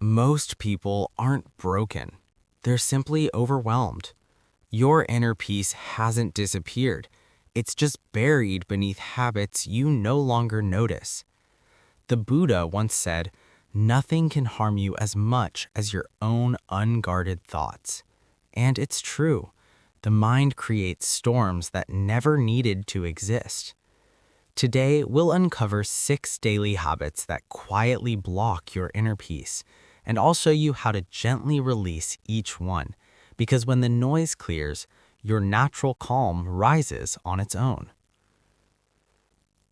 Most people aren't broken. They're simply overwhelmed. Your inner peace hasn't disappeared. It's just buried beneath habits you no longer notice. The Buddha once said, "Nothing can harm you as much as your own unguarded thoughts." And it's true. The mind creates storms that never needed to exist. Today, we'll uncover 6 daily habits that quietly block your inner peace, and I'll show you how to gently release each one, because when the noise clears, your natural calm rises on its own.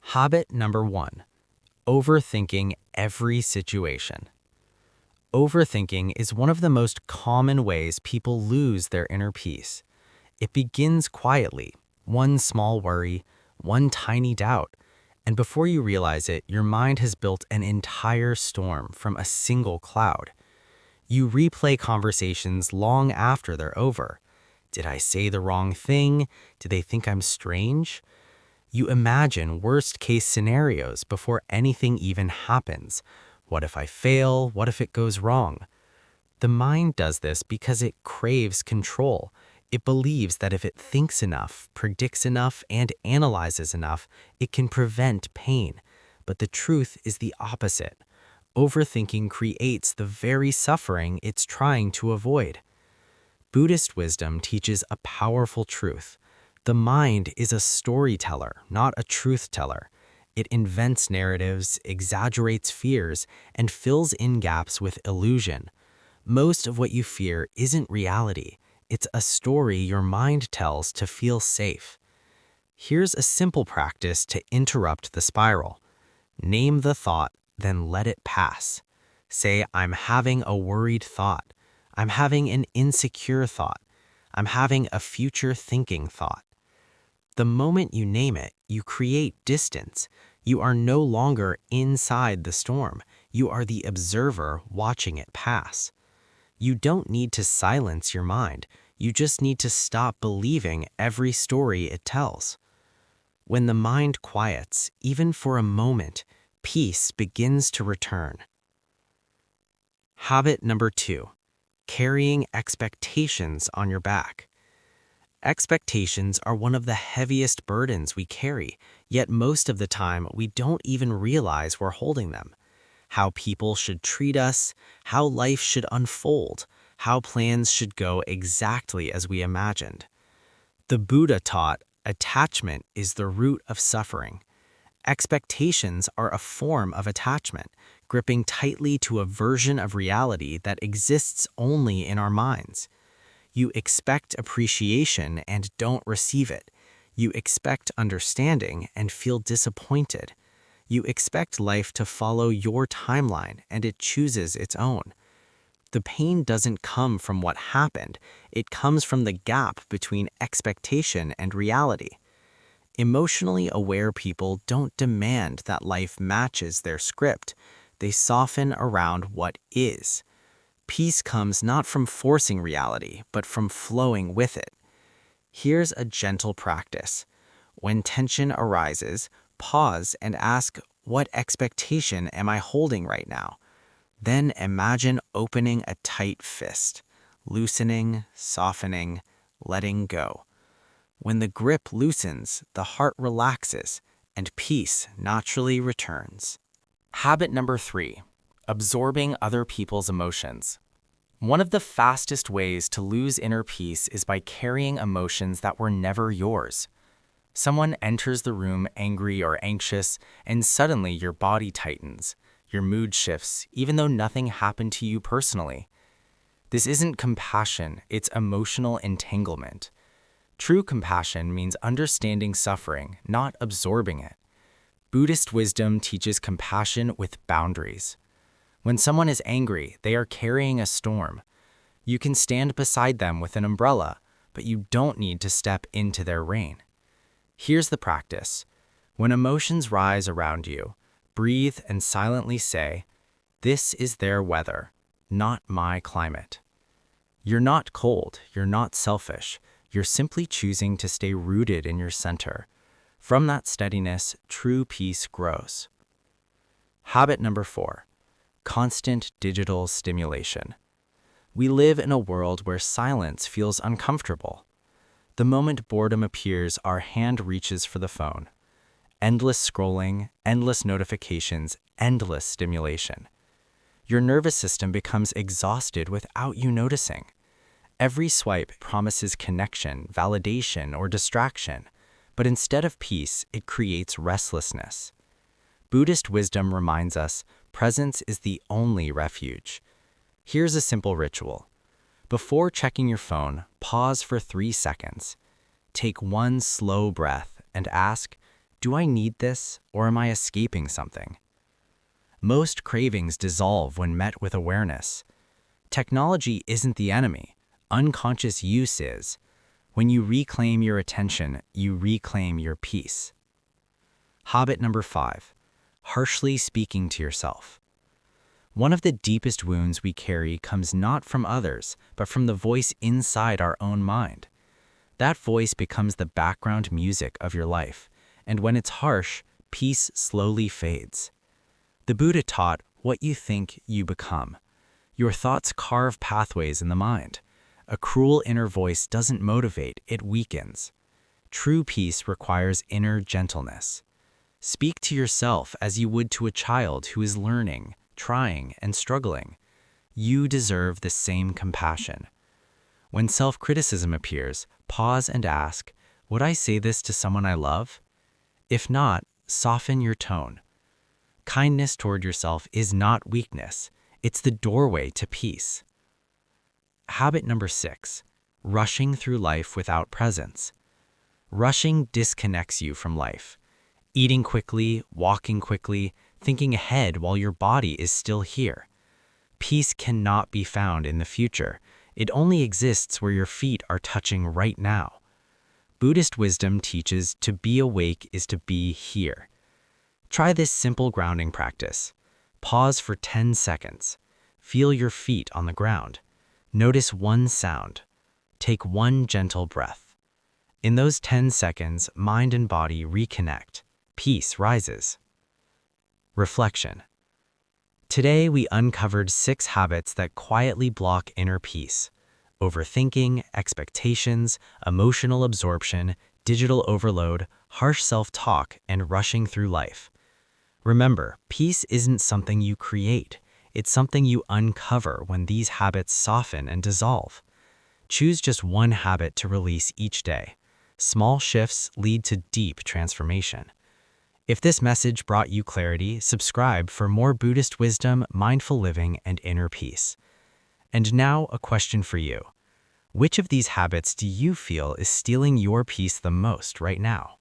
Habit number 1. Overthinking every situation. Overthinking is one of the most common ways people lose their inner peace. It begins quietly, one small worry, one tiny doubt, and before you realize it, your mind has built an entire storm from a single cloud. You replay conversations long after they're over. Did I say the wrong thing? Did they think I'm strange? You imagine worst-case scenarios before anything even happens. What if I fail? What if it goes wrong? The mind does this because it craves control. It believes that if it thinks enough, predicts enough, and analyzes enough, it can prevent pain. But the truth is the opposite. Overthinking creates the very suffering it's trying to avoid. Buddhist wisdom teaches a powerful truth. The mind is a storyteller, not a truth teller. It invents narratives, exaggerates fears, and fills in gaps with illusion. Most of what you fear isn't reality. It's a story your mind tells to feel safe. Here's a simple practice to interrupt the spiral. Name the thought, then let it pass. Say, I'm having a worried thought. I'm having an insecure thought. I'm having a future thinking thought. The moment you name it, you create distance. You are no longer inside the storm. You are the observer watching it pass. You don't need to silence your mind. You just need to stop believing every story it tells. When the mind quiets, even for a moment, peace begins to return. Habit number 2. Carrying expectations on your back. Expectations are one of the heaviest burdens we carry, yet most of the time we don't even realize we're holding them. How people should treat us, how life should unfold, how plans should go exactly as we imagined. The Buddha taught, attachment is the root of suffering. Expectations are a form of attachment, gripping tightly to a version of reality that exists only in our minds. You expect appreciation and don't receive it. You expect understanding and feel disappointed. You expect life to follow your timeline and it chooses its own. The pain doesn't come from what happened. It comes from the gap between expectation and reality. Emotionally aware people don't demand that life matches their script. They soften around what is. Peace comes not from forcing reality, but from flowing with it. Here's a gentle practice. When tension arises, pause and ask, what expectation am I holding right now? Then imagine opening a tight fist, loosening, softening, letting go. When the grip loosens, the heart relaxes, and peace naturally returns. Habit number 3. Absorbing other people's emotions. One of the fastest ways to lose inner peace is by carrying emotions that were never yours. Someone enters the room angry or anxious, and suddenly your body tightens. Your mood shifts, even though nothing happened to you personally. This isn't compassion, it's emotional entanglement. True compassion means understanding suffering, not absorbing it. Buddhist wisdom teaches compassion with boundaries. When someone is angry, they are carrying a storm. You can stand beside them with an umbrella, but you don't need to step into their rain. Here's the practice. When emotions rise around you, breathe and silently say, "This is their weather, not my climate." You're not cold, you're not selfish, you're simply choosing to stay rooted in your center. From that steadiness, true peace grows. Habit number 4. Constant digital stimulation. We live in a world where silence feels uncomfortable. The moment boredom appears, our hand reaches for the phone. Endless scrolling, endless notifications, endless stimulation. Your nervous system becomes exhausted without you noticing. Every swipe promises connection, validation, or distraction, but instead of peace, it creates restlessness. Buddhist wisdom reminds us presence is the only refuge. Here's a simple ritual. Before checking your phone, pause for 3 seconds. Take one slow breath and ask, do I need this or am I escaping something? Most cravings dissolve when met with awareness. Technology isn't the enemy. Unconscious use is. When you reclaim your attention, you reclaim your peace. Habit number 5. Harshly speaking to yourself. One of the deepest wounds we carry comes not from others, but from the voice inside our own mind. That voice becomes the background music of your life, and when it's harsh, peace slowly fades. The Buddha taught, what you think, you become. Your thoughts carve pathways in the mind. A cruel inner voice doesn't motivate, it weakens. True peace requires inner gentleness. Speak to yourself as you would to a child who is learning, trying, and struggling. You deserve the same compassion. When self-criticism appears, pause and ask, would I say this to someone I love? If not, soften your tone. Kindness toward yourself is not weakness, it's the doorway to peace. Habit number 6, rushing through life without presence. Rushing disconnects you from life. Eating quickly, walking quickly, thinking ahead while your body is still here. Peace cannot be found in the future. It only exists where your feet are touching right now. Buddhist wisdom teaches to be awake is to be here. Try this simple grounding practice. Pause for 10 seconds. Feel your feet on the ground. Notice one sound. Take one gentle breath. In those 10 seconds, mind and body reconnect. Peace rises. Reflection. Today, we uncovered 6 habits that quietly block inner peace. Overthinking, expectations, emotional absorption, digital overload, harsh self-talk, and rushing through life. Remember, peace isn't something you create. It's something you uncover when these habits soften and dissolve. Choose just one habit to release each day. Small shifts lead to deep transformation. If this message brought you clarity, subscribe for more Buddhist wisdom, mindful living, and inner peace. And now, a question for you. Which of these habits do you feel is stealing your peace the most right now?